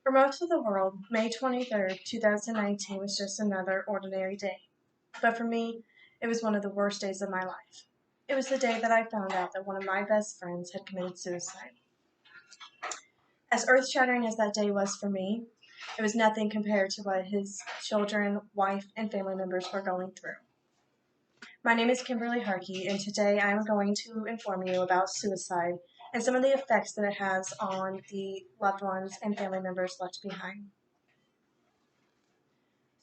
For most of the world, May 23rd, 2019 was just another ordinary day. But for me, it was one of the worst days of my life. It was the day that I found out that one of my best friends had committed suicide. As earth-shattering as that day was for me, it was nothing compared to what his children, wife, and family members were going through. My name is Kimberly Harkey, and today I am going to inform you about suicide and some of the effects that it has on the loved ones and family members left behind.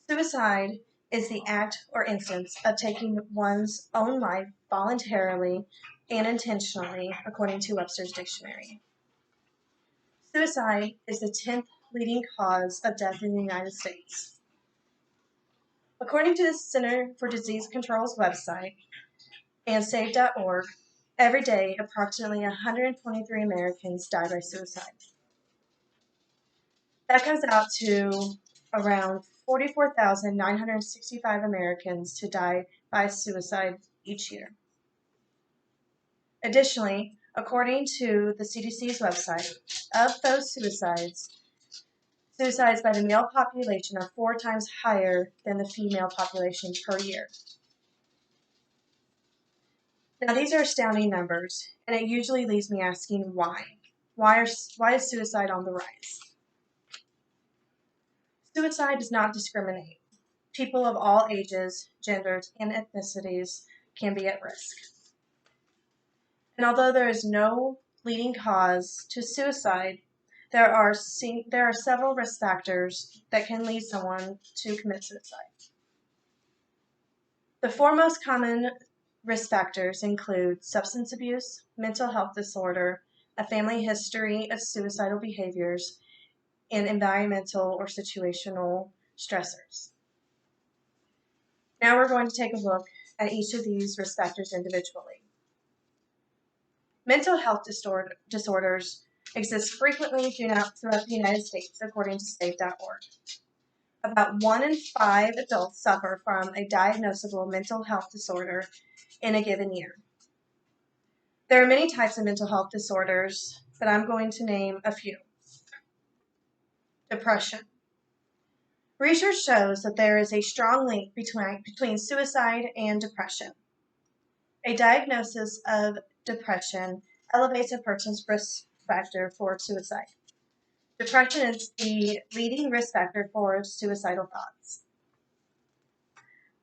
Suicide is the act or instance of taking one's own life voluntarily and intentionally, according to Webster's Dictionary. Suicide is the 10th leading cause of death in the United States. According to the Center for Disease Control's website and Save.org, every day approximately 123 Americans die by suicide. That comes out to around 44,965 Americans to die by suicide each year. Additionally, according to the CDC's website, of those suicides by the male population are 4 times higher than the female population per year. Now, these are astounding numbers, and it usually leaves me asking why. Why is suicide on the rise? Suicide does not discriminate. People of all ages, genders, and ethnicities can be at risk. And although there is no leading cause to suicide, there are several risk factors that can lead someone to commit suicide. The 4 most common risk factors include substance abuse, mental health disorder, a family history of suicidal behaviors, and environmental or situational stressors. Now we're going to take a look at each of these risk factors individually. Mental health disorders exist frequently throughout the United States, according to Save.org. About 1 in 5 adults suffer from a diagnosable mental health disorder in a given year. There are many types of mental health disorders, but I'm going to name a few. Depression. Research shows that there is a strong link between suicide and depression. A diagnosis of depression elevates a person's risk factor for suicide. Depression is the leading risk factor for suicidal thoughts.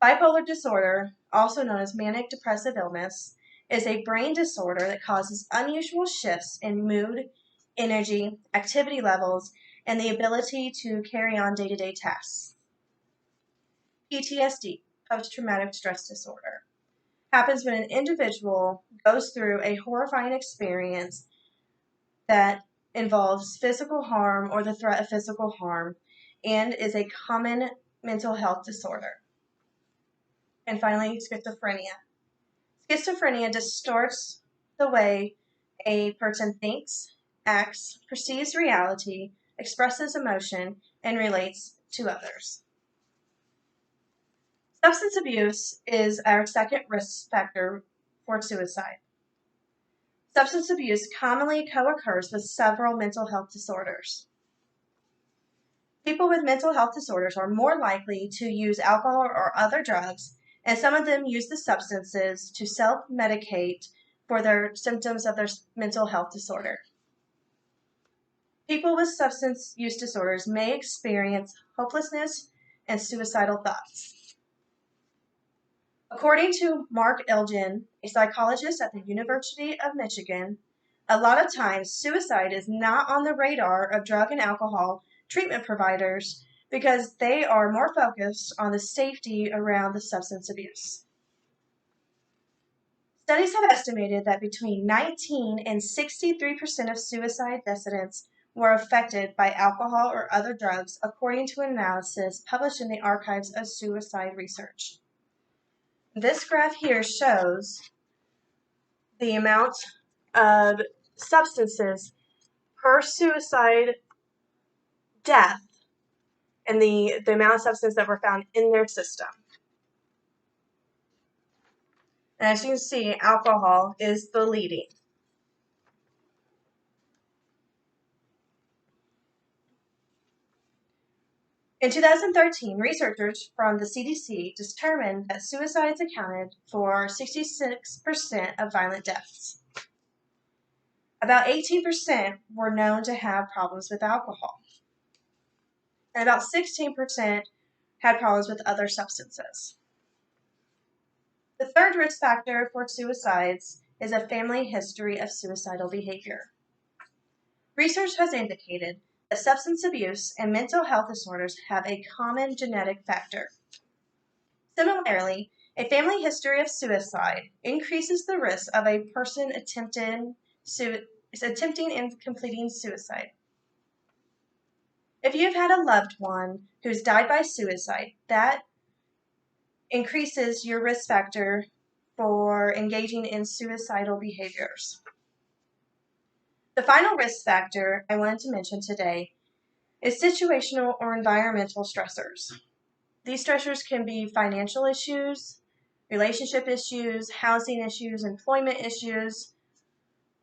Bipolar disorder, also known as manic depressive illness, is a brain disorder that causes unusual shifts in mood, energy, activity levels, and the ability to carry on day-to-day tasks. PTSD, post-traumatic stress disorder, happens when an individual goes through a horrifying experience that involves physical harm or the threat of physical harm and is a common mental health disorder. And finally, schizophrenia. Schizophrenia distorts the way a person thinks, acts, perceives reality, expresses emotion, and relates to others. Substance abuse is our second risk factor for suicide. Substance abuse commonly co-occurs with several mental health disorders. People with mental health disorders are more likely to use alcohol or other drugs, and some of them use the substances to self-medicate for their symptoms of their mental health disorder. People with substance use disorders may experience hopelessness and suicidal thoughts. According to Mark Elgin, a psychologist at the University of Michigan, a lot of times suicide is not on the radar of drug and alcohol treatment providers because they are more focused on the safety around the substance abuse. Studies have estimated that between 19 and 63% of suicide incidents were affected by alcohol or other drugs, according to an analysis published in the Archives of Suicide Research. This graph here shows the amount of substances per suicide death and the amount of substances that were found in their system. And as you can see, alcohol is the leading. In 2013, researchers from the CDC determined that suicides accounted for 66% of violent deaths. About 18% were known to have problems with alcohol, and about 16% had problems with other substances. The third risk factor for suicides is a family history of suicidal behavior. Research has indicated that substance abuse and mental health disorders have a common genetic factor. Similarly, a family history of suicide increases the risk of a person attempting and completing suicide. If you've had a loved one who's died by suicide, that increases your risk factor for engaging in suicidal behaviors. The final risk factor I wanted to mention today is situational or environmental stressors. These stressors can be financial issues, relationship issues, housing issues, employment issues,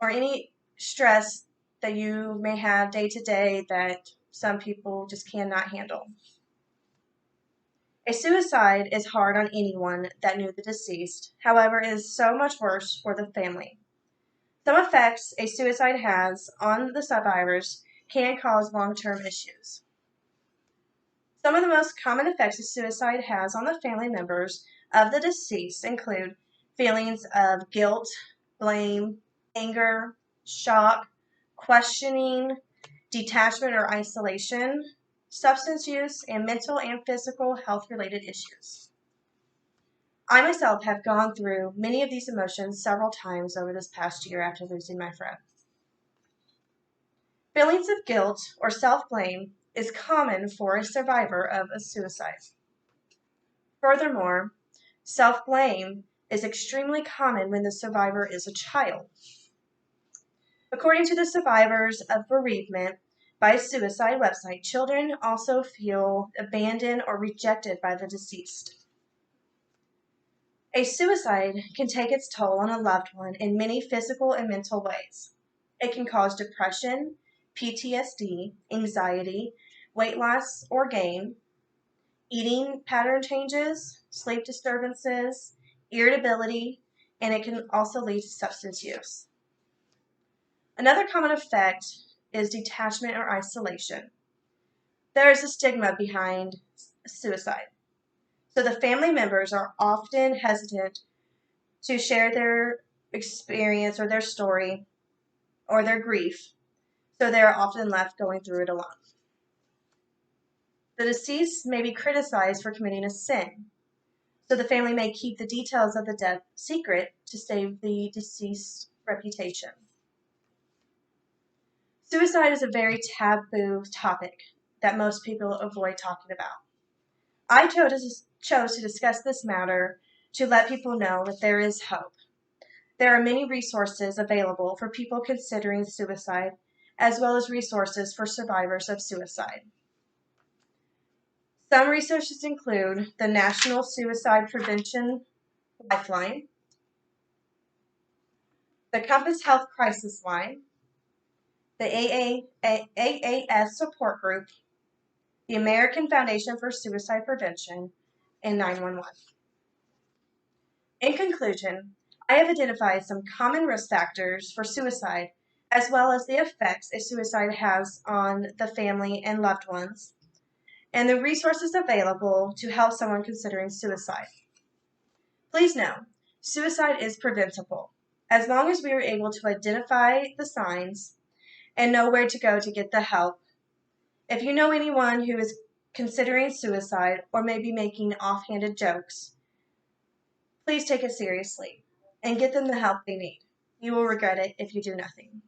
or any stress that you may have day to day that some people just cannot handle. A suicide is hard on anyone that knew the deceased. However, it is so much worse for the family. Some effects a suicide has on the survivors can cause long-term issues. Some of the most common effects a suicide has on the family members of the deceased include feelings of guilt, blame, anger, shock, questioning, detachment or isolation, substance use, and mental and physical health-related issues. I myself have gone through many of these emotions several times over this past year after losing my friend. Feelings of guilt or self-blame is common for a survivor of a suicide. Furthermore, self-blame is extremely common when the survivor is a child. According to the Survivors of Bereavement by Suicide website, children also feel abandoned or rejected by the deceased. A suicide can take its toll on a loved one in many physical and mental ways. It can cause depression, PTSD, anxiety, weight loss or gain, eating pattern changes, sleep disturbances, irritability, and it can also lead to substance use. Another common effect is detachment or isolation. There is a stigma behind suicide. So the family members are often hesitant to share their experience or their story or their grief, so they are often left going through it alone. The deceased may be criticized for committing a sin, so the family may keep the details of the death secret to save the deceased's reputation. Suicide is a very taboo topic that most people avoid talking about. I chose to discuss this matter to let people know that there is hope. There are many resources available for people considering suicide, as well as resources for survivors of suicide. Some resources include the National Suicide Prevention Lifeline, the Compass Health Crisis Line, the AAS Support Group, the American Foundation for Suicide Prevention, and 911. In conclusion, I have identified some common risk factors for suicide, as well as the effects a suicide has on the family and loved ones, and the resources available to help someone considering suicide. Please know, suicide is preventable, as long as we are able to identify the signs and know where to go to get the help. If you know anyone who is considering suicide or may be making offhanded jokes, please take it seriously and get them the help they need. You will regret it if you do nothing.